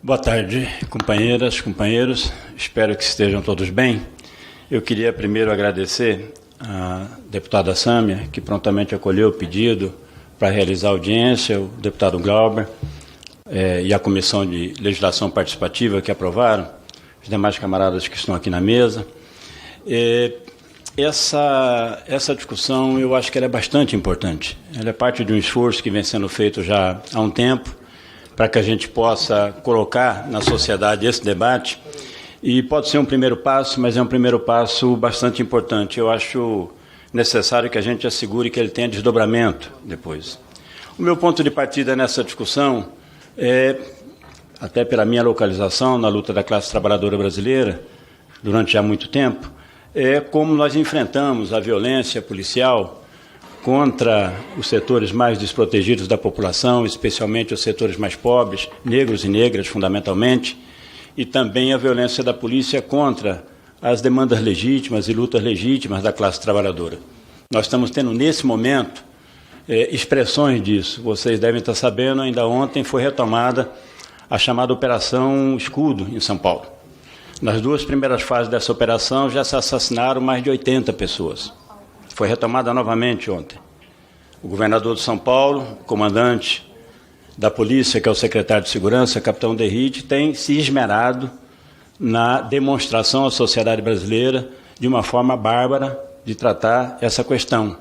Boa tarde, companheiras, companheiros. Espero que estejam todos bem. Eu queria primeiro agradecer à deputada Sâmia, que prontamente acolheu o pedido para realizar a audiência, o deputado Glauber e a Comissão de Legislação Participativa que aprovaram, os demais camaradas que estão aqui na mesa. Essa discussão, eu acho que ela é bastante importante. Ela é parte de um esforço que vem sendo feito já há um tempo, para que a gente possa colocar na sociedade esse debate, e pode ser um primeiro passo, mas é um primeiro passo bastante importante. Eu acho necessário que a gente assegure que ele tenha desdobramento depois. O meu ponto de partida nessa discussão é, até pela minha localização na luta da classe trabalhadora brasileira, durante já muito tempo, é como nós enfrentamos a violência policial contra os setores mais desprotegidos da população, especialmente os setores mais pobres, negros e negras, fundamentalmente, e também a violência da polícia contra as demandas legítimas e lutas legítimas da classe trabalhadora. Nós estamos tendo, nesse momento, expressões disso. Vocês devem estar sabendo, ainda ontem foi retomada a chamada Operação Escudo, em São Paulo. Nas duas primeiras fases dessa operação, já se assassinaram mais de 80 pessoas. Foi retomada novamente ontem. O governador de São Paulo, comandante da polícia, que é o secretário de Segurança, capitão Derrite, tem se esmerado na demonstração à sociedade brasileira de uma forma bárbara de tratar essa questão.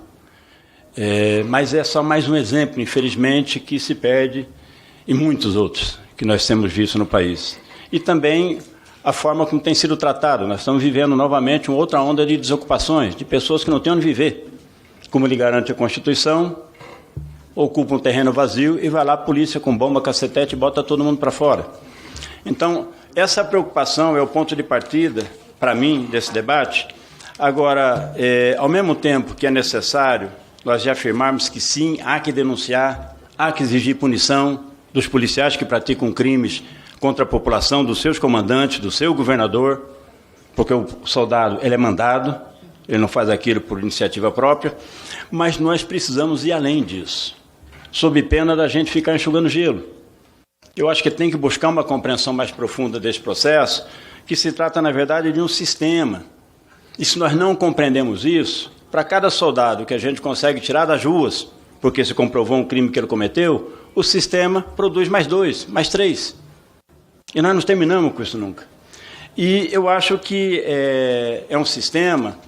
Mas é só mais um exemplo, infelizmente, que se perde em muitos outros que nós temos visto no país. E também a forma como tem sido tratado. Nós estamos vivendo novamente uma outra onda de desocupações, de pessoas que não têm onde viver. Como lhe garante a Constituição, ocupa um terreno vazio e vai lá a polícia com bomba, cacetete e bota todo mundo para fora. Então, essa preocupação é o ponto de partida, para mim, desse debate. Agora, ao mesmo tempo que é necessário nós já afirmarmos que sim, há que denunciar, há que exigir punição dos policiais que praticam crimes contra a população, dos seus comandantes, do seu governador, porque o soldado ele é mandado, ele não faz aquilo por iniciativa própria, mas nós precisamos ir além disso, sob pena da gente ficar enxugando gelo. Eu acho que tem que buscar uma compreensão mais profunda desse processo, que se trata, na verdade, de um sistema. E se nós não compreendemos isso, para cada soldado que a gente consegue tirar das ruas, porque se comprovou um crime que ele cometeu, o sistema produz mais 2, mais 3. E nós não terminamos com isso nunca. E eu acho que é um sistema,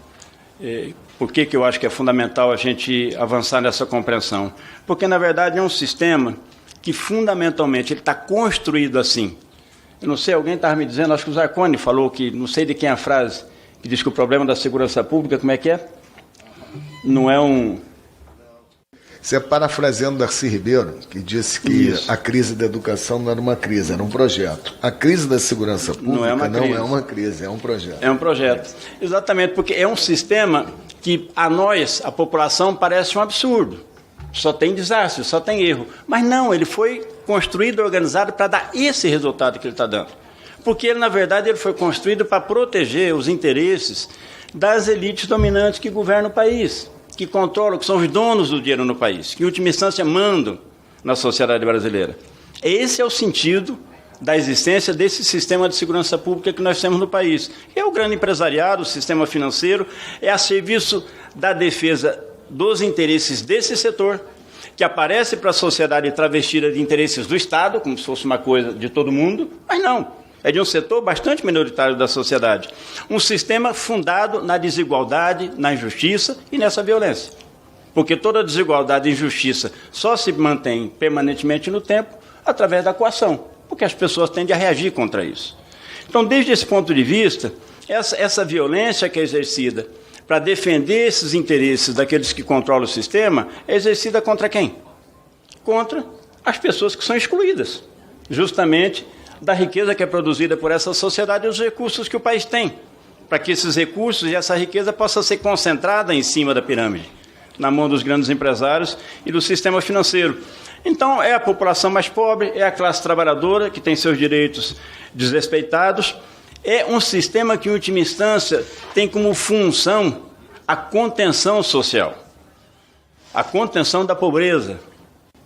por que eu acho que é fundamental a gente avançar nessa compreensão? Porque, na verdade, é um sistema que, fundamentalmente, ele está construído assim. Eu não sei, alguém estava me dizendo, acho que o Zarconi falou que, não sei de quem é a frase, que diz que o problema da segurança pública, como é que é? Não é um... Você é parafraseando Darcy Ribeiro, que disse que a crise da educação não era uma crise, era um projeto. A crise da segurança pública não é uma crise, é um projeto. É um projeto. Exatamente, porque é um sistema que a nós, a população, parece um absurdo. Só tem desastre, só tem erro. Mas não, ele foi construído, organizado para dar esse resultado que ele está dando. Porque ele, na verdade, ele foi construído para proteger os interesses das elites dominantes que governam o país, que controlam, que são os donos do dinheiro no país, que em última instância mandam na sociedade brasileira. Esse é o sentido da existência desse sistema de segurança pública que nós temos no país. É o grande empresariado, o sistema financeiro, é a serviço da defesa dos interesses desse setor, que aparece para a sociedade travestida de interesses do Estado, como se fosse uma coisa de todo mundo, mas não. É de um setor bastante minoritário da sociedade. Um sistema fundado na desigualdade, na injustiça e nessa violência. Porque toda desigualdade e injustiça só se mantém permanentemente no tempo através da coação, porque as pessoas tendem a reagir contra isso. Então, desde esse ponto de vista, essa violência que é exercida para defender esses interesses daqueles que controlam o sistema é exercida contra quem? Contra as pessoas que são excluídas, justamente da riqueza que é produzida por essa sociedade e os recursos que o país tem, para que esses recursos e essa riqueza possa ser concentrada em cima da pirâmide, na mão dos grandes empresários e do sistema financeiro. Então, é a população mais pobre, é a classe trabalhadora que tem seus direitos desrespeitados, é um sistema que, em última instância, tem como função a contenção social, a contenção da pobreza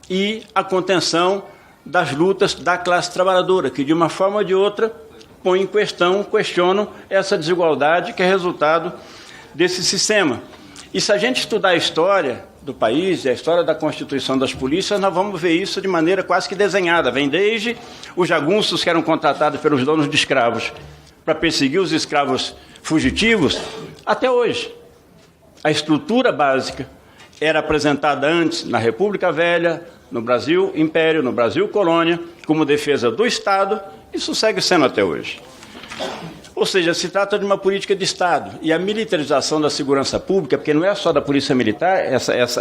e a contenção das lutas da classe trabalhadora, que de uma forma ou de outra põe em questão, questionam essa desigualdade que é resultado desse sistema. E se a gente estudar a história do país, a história da constituição das polícias, nós vamos ver isso de maneira quase que desenhada. Vem desde os jagunços que eram contratados pelos donos de escravos para perseguir os escravos fugitivos, até hoje. A estrutura básica era apresentada antes na República Velha, no Brasil Império, no Brasil Colônia, como defesa do Estado, isso segue sendo até hoje. Ou seja, se trata de uma política de Estado. E a militarização da segurança pública, porque não é só da polícia militar,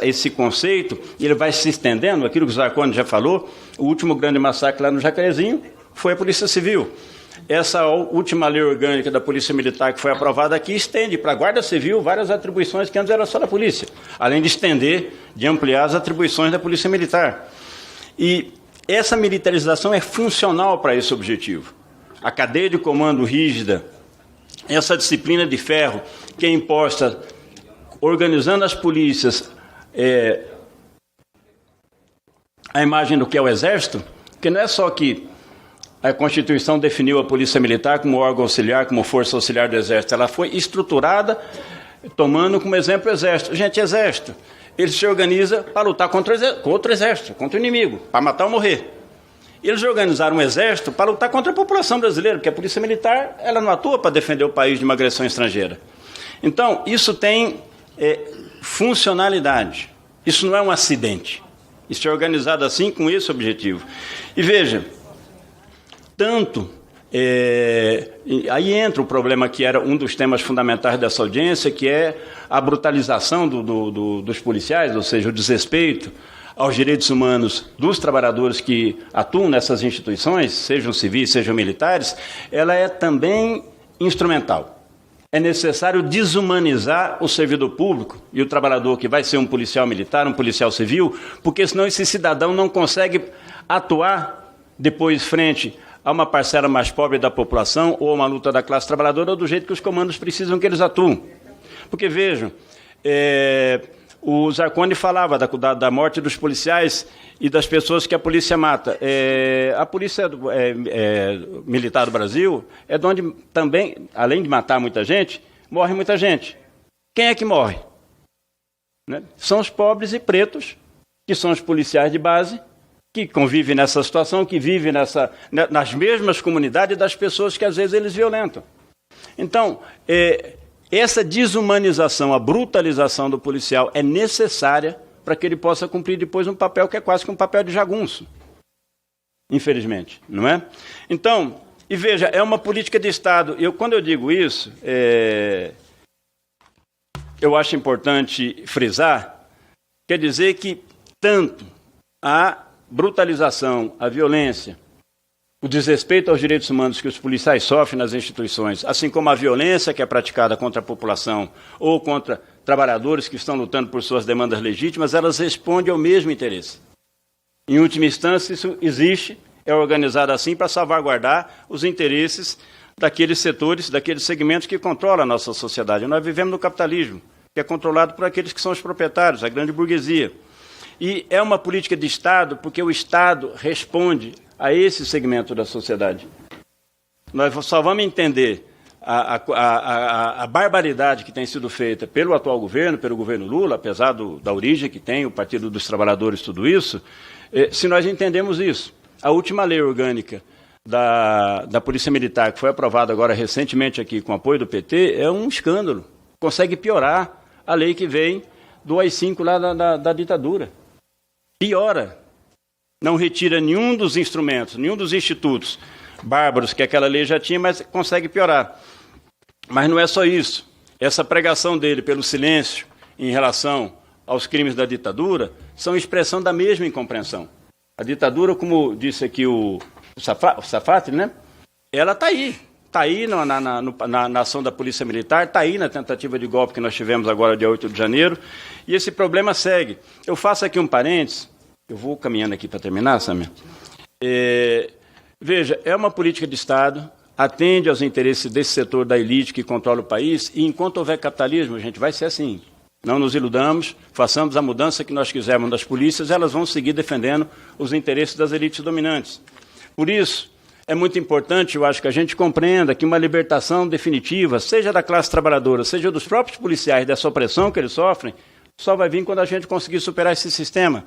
esse conceito, ele vai se estendendo, aquilo que o Zarconi já falou, o último grande massacre lá no Jacarezinho foi a Polícia Civil. Essa última lei orgânica da Polícia Militar que foi aprovada aqui estende para a Guarda Civil várias atribuições que antes eram só da polícia, além de estender, de ampliar as atribuições da Polícia Militar. E essa militarização é funcional para esse objetivo. A cadeia de comando rígida, essa disciplina de ferro que é imposta organizando as polícias, a imagem do que é o Exército, que não é só que a Constituição definiu a Polícia Militar como órgão auxiliar, como força auxiliar do Exército. Ela foi estruturada tomando como exemplo o Exército. Gente, Exército, ele se organiza para lutar contra o Exército, contra o inimigo, para matar ou morrer. Eles organizaram um Exército para lutar contra a população brasileira, porque a Polícia Militar ela não atua para defender o país de uma agressão estrangeira. Então, isso tem funcionalidade. Isso não é um acidente. Isso é organizado assim com esse objetivo. E veja, aí entra o problema que era um dos temas fundamentais dessa audiência, que é a brutalização dos policiais, ou seja, o desrespeito aos direitos humanos dos trabalhadores que atuam nessas instituições, sejam civis, sejam militares, ela é também instrumental. É necessário desumanizar o servidor público e o trabalhador que vai ser um policial militar, um policial civil, porque senão esse cidadão não consegue atuar depois frente a uma parcela mais pobre da população ou a uma luta da classe trabalhadora do jeito que os comandos precisam que eles atuem. Porque, vejam, o Zarconi falava da morte dos policiais e das pessoas que a polícia mata. A polícia militar do Brasil é de onde também, além de matar muita gente, morre muita gente. Quem é que morre? Né? São os pobres e pretos, que são os policiais de base, que convivem nessa situação, que vivem nas mesmas comunidades das pessoas que às vezes eles violentam. Então, essa desumanização, a brutalização do policial é necessária para que ele possa cumprir depois um papel que é quase que um papel de jagunço, infelizmente, não é? Então, e veja, é uma política de Estado. Quando eu digo isso, eu acho importante frisar, quer dizer que tanto a brutalização, a violência, o desrespeito aos direitos humanos que os policiais sofrem nas instituições, assim como a violência que é praticada contra a população ou contra trabalhadores que estão lutando por suas demandas legítimas, elas respondem ao mesmo interesse. Em última instância, isso existe, é organizado assim para salvaguardar os interesses daqueles setores, daqueles segmentos que controlam a nossa sociedade. Nós vivemos no capitalismo, que é controlado por aqueles que são os proprietários, a grande burguesia. E é uma política de Estado porque o Estado responde a esse segmento da sociedade. Nós só vamos entender a barbaridade que tem sido feita pelo atual governo, pelo governo Lula, apesar da origem que tem, o Partido dos Trabalhadores, tudo isso, se nós entendemos isso. A última lei orgânica da Polícia Militar, que foi aprovada agora recentemente aqui com apoio do PT, é um escândalo. Consegue piorar a lei que vem do AI-5 lá da ditadura. Piora. Não retira nenhum dos instrumentos, nenhum dos institutos bárbaros que aquela lei já tinha, mas consegue piorar. Mas não é só isso. Essa pregação dele pelo silêncio em relação aos crimes da ditadura são expressão da mesma incompreensão. A ditadura, como disse aqui o Safatli, né? Ela está aí. Está aí na ação da Polícia Militar, está aí na tentativa de golpe que nós tivemos agora, dia 8 de janeiro, e esse problema segue. Eu faço aqui um parênteses, eu vou caminhando aqui para terminar, Samir. Veja, é uma política de Estado, atende aos interesses desse setor da elite que controla o país, e enquanto houver capitalismo, gente, vai ser assim. Não nos iludamos, façamos a mudança que nós quisermos das polícias, elas vão seguir defendendo os interesses das elites dominantes. Por isso, é muito importante, eu acho, que a gente compreenda que uma libertação definitiva, seja da classe trabalhadora, seja dos próprios policiais, dessa opressão que eles sofrem, só vai vir quando a gente conseguir superar esse sistema.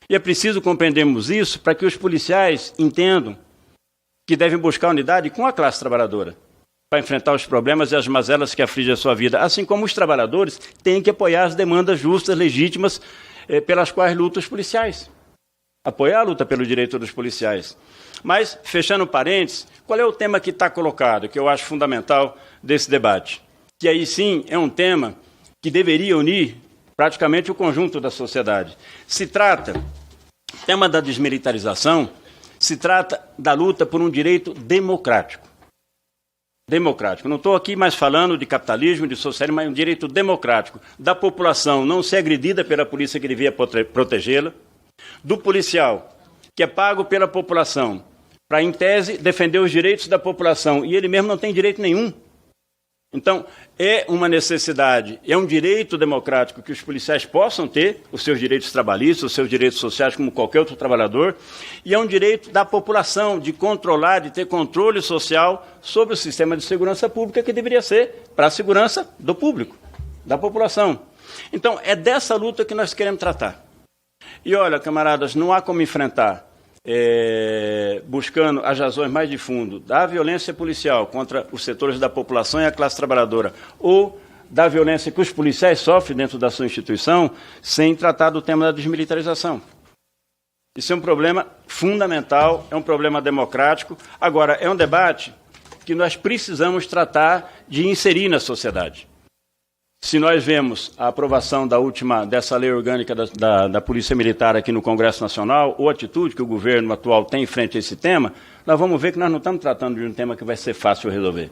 E é preciso compreendermos isso para que os policiais entendam que devem buscar unidade com a classe trabalhadora, para enfrentar os problemas e as mazelas que afligem a sua vida, assim como os trabalhadores têm que apoiar as demandas justas, legítimas, pelas quais lutam os policiais. Apoiar a luta pelo direito dos policiais. Mas, fechando parênteses, qual é o tema que está colocado, que eu acho fundamental desse debate? Que aí sim é um tema que deveria unir praticamente o conjunto da sociedade. Se trata, tema da desmilitarização, se trata da luta por um direito democrático. Democrático. Não estou aqui mais falando de capitalismo, de socialismo, mas um direito democrático da população não ser agredida pela polícia que devia protegê-la, do policial que é pago pela população para, em tese, defender os direitos da população e ele mesmo não tem direito nenhum. Então, é uma necessidade, é um direito democrático que os policiais possam ter os seus direitos trabalhistas, os seus direitos sociais, como qualquer outro trabalhador, e é um direito da população de controlar, de ter controle social sobre o sistema de segurança pública, que deveria ser para a segurança do público, da população. Então, é dessa luta que nós queremos tratar. E olha, camaradas, não há como enfrentar buscando as razões mais de fundo da violência policial contra os setores da população e a classe trabalhadora, ou da violência que os policiais sofrem dentro da sua instituição, sem tratar do tema da desmilitarização. Isso é um problema fundamental, é um problema democrático. Agora, é um debate que nós precisamos tratar de inserir na sociedade. Se nós vemos a aprovação dessa lei orgânica da Polícia Militar aqui no Congresso Nacional, ou a atitude que o governo atual tem em frente a esse tema, nós vamos ver que nós não estamos tratando de um tema que vai ser fácil resolver.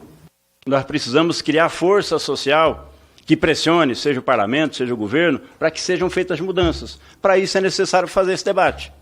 Nós precisamos criar força social que pressione, seja o parlamento, seja o governo, para que sejam feitas mudanças. Para isso é necessário fazer esse debate.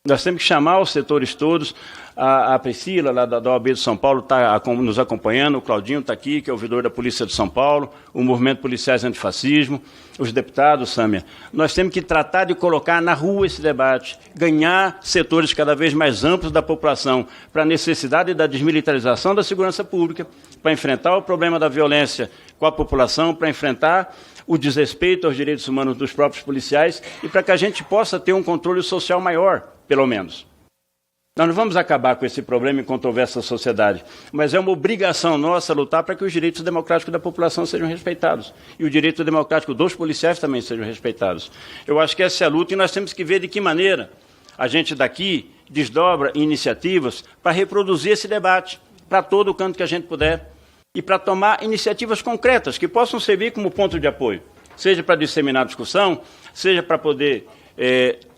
Nós temos que chamar os setores todos. A Priscila, lá da OAB de São Paulo, está nos acompanhando, o Claudinho está aqui, que é o ouvidor da Polícia de São Paulo, o Movimento Policiais Antifascismo, os deputados, Sâmia. Nós temos que tratar de colocar na rua esse debate, ganhar setores cada vez mais amplos da população para a necessidade da desmilitarização da segurança pública, para enfrentar o problema da violência com a população, para enfrentar o desrespeito aos direitos humanos dos próprios policiais e para que a gente possa ter um controle social maior, pelo menos. Nós não vamos acabar com esse problema enquanto houver essa sociedade, mas é uma obrigação nossa lutar para que os direitos democráticos da população sejam respeitados e o direito democrático dos policiais também sejam respeitados. Eu acho que essa é a luta e nós temos que ver de que maneira a gente daqui desdobra iniciativas para reproduzir esse debate para todo o canto que a gente puder e para tomar iniciativas concretas que possam servir como ponto de apoio, seja para disseminar a discussão, seja para poder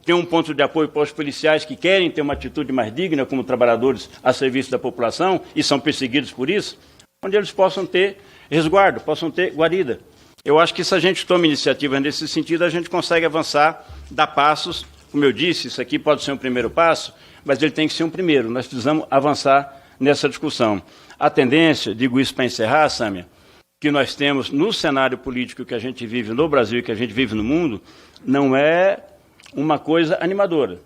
ter um ponto de apoio para os policiais que querem ter uma atitude mais digna como trabalhadores a serviço da população e são perseguidos por isso, onde eles possam ter resguardo, possam ter guarida. Eu acho que se a gente toma iniciativas nesse sentido, a gente consegue avançar, dar passos. Como eu disse, isso aqui pode ser um primeiro passo, mas ele tem que ser um primeiro. Nós precisamos avançar nessa discussão. A tendência, digo isso para encerrar, Sâmia, que nós temos no cenário político que a gente vive no Brasil e que a gente vive no mundo, não é uma coisa animadora.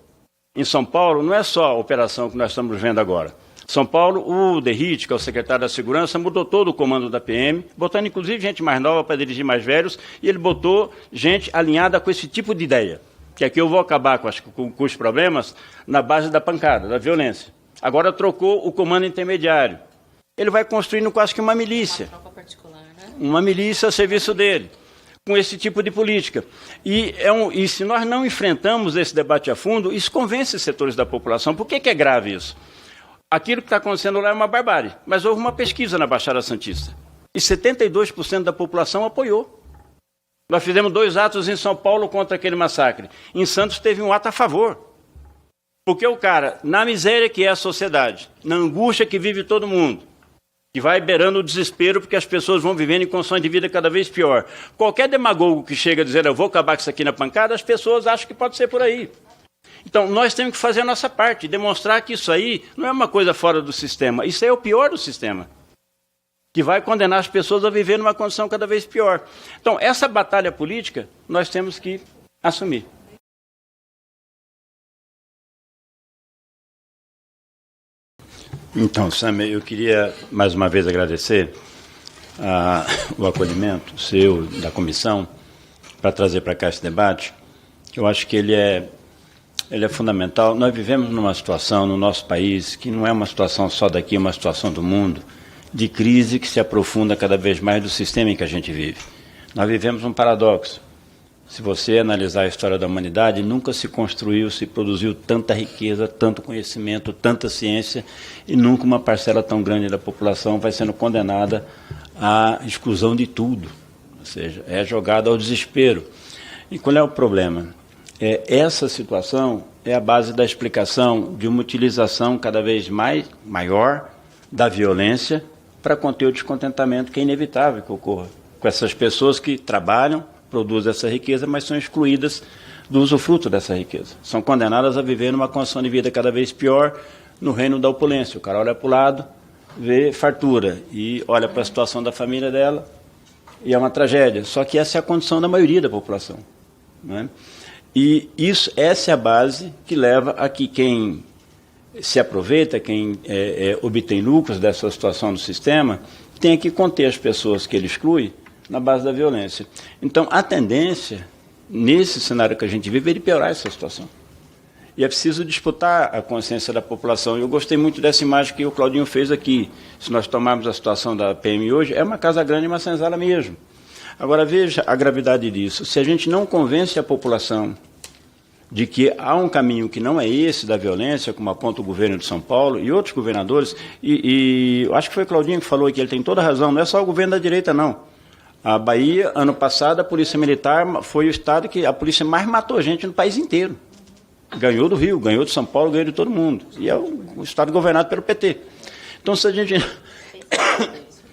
Em São Paulo, não é só a operação que nós estamos vendo agora. São Paulo, o Derrite, que é o secretário da Segurança, mudou todo o comando da PM, botando inclusive gente mais nova para dirigir mais velhos, e ele botou gente alinhada com esse tipo de ideia, que aqui eu vou acabar com os problemas na base da pancada, da violência. Agora trocou o comando intermediário. Ele vai construindo quase que uma milícia. Uma tropa particular, né? Uma milícia a serviço dele, com esse tipo de política. E se nós não enfrentamos esse debate a fundo, isso convence setores da população. Por que é grave isso? Aquilo que está acontecendo lá é uma barbárie, mas houve uma pesquisa na Baixada Santista, e 72% da população apoiou. Nós fizemos 2 atos em São Paulo contra aquele massacre. Em Santos teve um ato a favor. Porque o cara, na miséria que é a sociedade, na angústia que vive todo mundo, que vai beirando o desespero porque as pessoas vão vivendo em condições de vida cada vez pior. Qualquer demagogo que chega a dizer eu vou acabar com isso aqui na pancada, as pessoas acham que pode ser por aí. Então, nós temos que fazer a nossa parte, demonstrar que isso aí não é uma coisa fora do sistema, isso aí é o pior do sistema. que vai condenar as pessoas a viver numa condição cada vez pior. Então, essa batalha política nós temos que assumir. Então, Sam, eu queria mais uma vez agradecer o acolhimento seu, da comissão, para trazer para cá esse debate. Eu acho que ele é fundamental. Nós vivemos numa situação no nosso país que não é uma situação só daqui, é uma situação do mundo, de crise que se aprofunda cada vez mais do sistema em que a gente vive. Nós vivemos um paradoxo. Se você analisar a história da humanidade, nunca se construiu, se produziu tanta riqueza, tanto conhecimento, tanta ciência, e nunca uma parcela tão grande da população vai sendo condenada à exclusão de tudo. Ou seja, é jogada ao desespero. E qual é o problema? Essa situação é a base da explicação de uma utilização cada vez maior da violência para conter o descontentamento que é inevitável que ocorra com essas pessoas que trabalham, produzem essa riqueza, mas são excluídas do usufruto dessa riqueza. São condenadas a viver numa condição de vida cada vez pior no reino da opulência. O cara olha para o lado, vê fartura e olha para a situação da família dela e é uma tragédia. Só que essa é a condição da maioria da população, não é? E essa é a base que leva a que quem se aproveita, quem obtém lucros dessa situação do sistema, tenha que conter as pessoas que ele exclui na base da violência. Então, a tendência, nesse cenário que a gente vive, é de piorar essa situação. E é preciso disputar a consciência da população. Eu gostei muito dessa imagem que o Claudinho fez aqui. Se nós tomarmos a situação da PM hoje, é uma casa grande, uma senzala mesmo. Agora, veja a gravidade disso. Se a gente não convence a população de que há um caminho que não é esse da violência, como aponta o governo de São Paulo e outros governadores, e acho que foi o Claudinho que falou que ele tem toda a razão, não é só o governo da direita, não. A Bahia, ano passado, a Polícia Militar foi o estado que a polícia mais matou gente no país inteiro. Ganhou do Rio, ganhou de São Paulo, ganhou de todo mundo. E é o estado governado pelo PT. Então, se a gente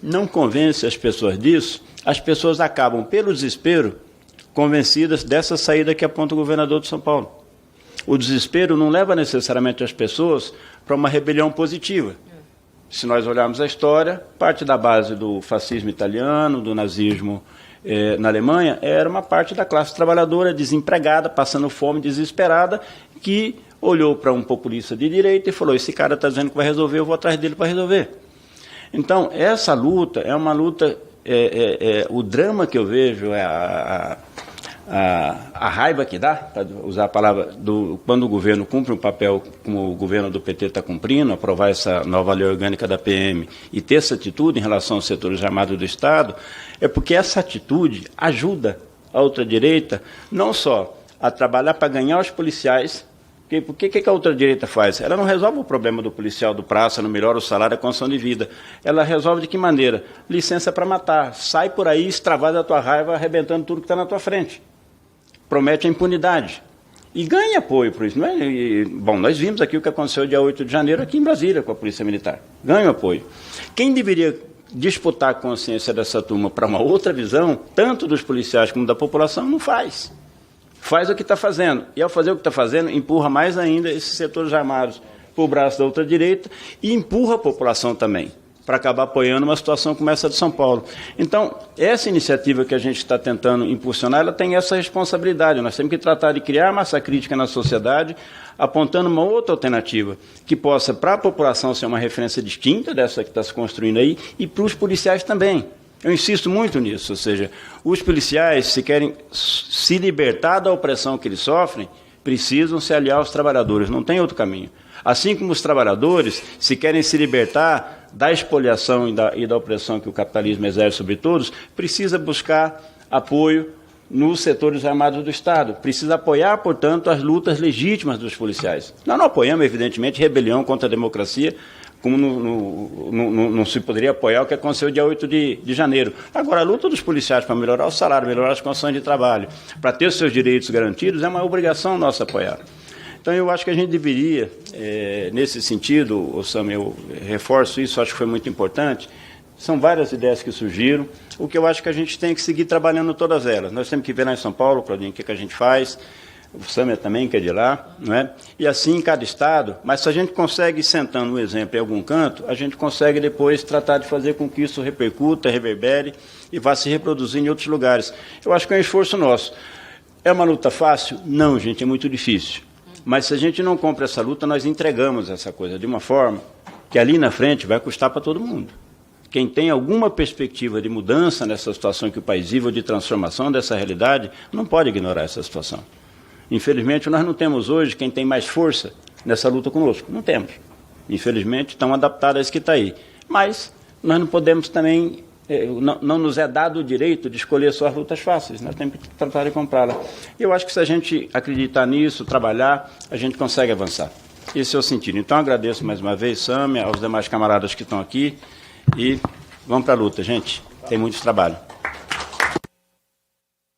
não convence as pessoas disso, as pessoas acabam, pelo desespero, convencidas dessa saída que aponta o governador de São Paulo. O desespero não leva necessariamente as pessoas para uma rebelião positiva. Se nós olharmos a história, parte da base do fascismo italiano, do nazismo na Alemanha, era uma parte da classe trabalhadora desempregada, passando fome, desesperada, que olhou para um populista de direita e falou: esse cara está dizendo que vai resolver, eu vou atrás dele para resolver. Então, essa luta é uma luta, o drama que eu vejo, a raiva que dá, para usar a palavra, quando o governo cumpre um papel como o governo do PT está cumprindo, aprovar essa nova lei orgânica da PM e ter essa atitude em relação aos setores armados do Estado, é porque essa atitude ajuda a ultradireita não só a trabalhar para ganhar os policiais. O que a ultradireita faz? Ela não resolve o problema do policial do praça, não melhora o salário, a condição de vida. Ela resolve de que maneira? Licença para matar. Sai por aí, extravasa a tua raiva, arrebentando tudo que está na tua frente. Promete a impunidade. E ganha apoio por isso. Não é? Bom, nós vimos aqui o que aconteceu dia 8 de janeiro aqui em Brasília com a Polícia Militar. Ganha apoio. Quem deveria disputar a consciência dessa turma para uma outra visão, tanto dos policiais como da população, não faz. Faz o que está fazendo. E ao fazer o que está fazendo, empurra mais ainda esses setores armados para o braço da ultradireita e empurra a população também, para acabar apoiando uma situação como essa de São Paulo. Então, essa iniciativa que a gente está tentando impulsionar, ela tem essa responsabilidade. Nós temos que tratar de criar massa crítica na sociedade, apontando uma outra alternativa, que possa, para a população, ser uma referência distinta dessa que está se construindo aí, e para os policiais também. Eu insisto muito nisso, ou seja, os policiais, se querem se libertar da opressão que eles sofrem, precisam se aliar aos trabalhadores, não tem outro caminho. Assim como os trabalhadores, se querem se libertar da expoliação e da opressão que o capitalismo exerce sobre todos, precisa buscar apoio nos setores armados do Estado. Precisa apoiar, portanto, as lutas legítimas dos policiais. Nós não apoiamos, evidentemente, rebelião contra a democracia, como não se poderia apoiar o que aconteceu dia 8 de janeiro. Agora, a luta dos policiais para melhorar o salário, melhorar as condições de trabalho, para ter os seus direitos garantidos, é uma obrigação nossa apoiar. Então, eu acho que a gente deveria, nesse sentido, Sam, eu reforço isso, acho que foi muito importante, são várias ideias que surgiram, o que eu acho que a gente tem que seguir trabalhando todas elas. Nós temos que ver lá em São Paulo, Claudinho, o que a gente faz. o Sâmia também, que é de lá, não é? E assim em cada estado, mas se a gente consegue, sentando um exemplo em algum canto, a gente consegue depois tratar de fazer com que isso repercuta, reverbere e vá se reproduzir em outros lugares. Eu acho que é um esforço nosso. É uma luta fácil? Não, gente, é muito difícil. Mas se a gente não compra essa luta, nós entregamos essa coisa de uma forma que ali na frente vai custar para todo mundo. Quem tem alguma perspectiva de mudança nessa situação que o país vive, ou de transformação dessa realidade, não pode ignorar essa situação. Infelizmente, nós não temos hoje quem tem mais força nessa luta conosco. Não temos. Infelizmente, estão adaptados a isso que está aí. Mas nós não podemos também, não nos é dado o direito de escolher só as lutas fáceis. Nós temos que tratar de comprá-la. E eu acho que se a gente acreditar nisso, trabalhar, a gente consegue avançar. Esse é o sentido. Então, agradeço mais uma vez, Sâmia, aos demais camaradas que estão aqui, e vamos para a luta, gente. Tem muito trabalho.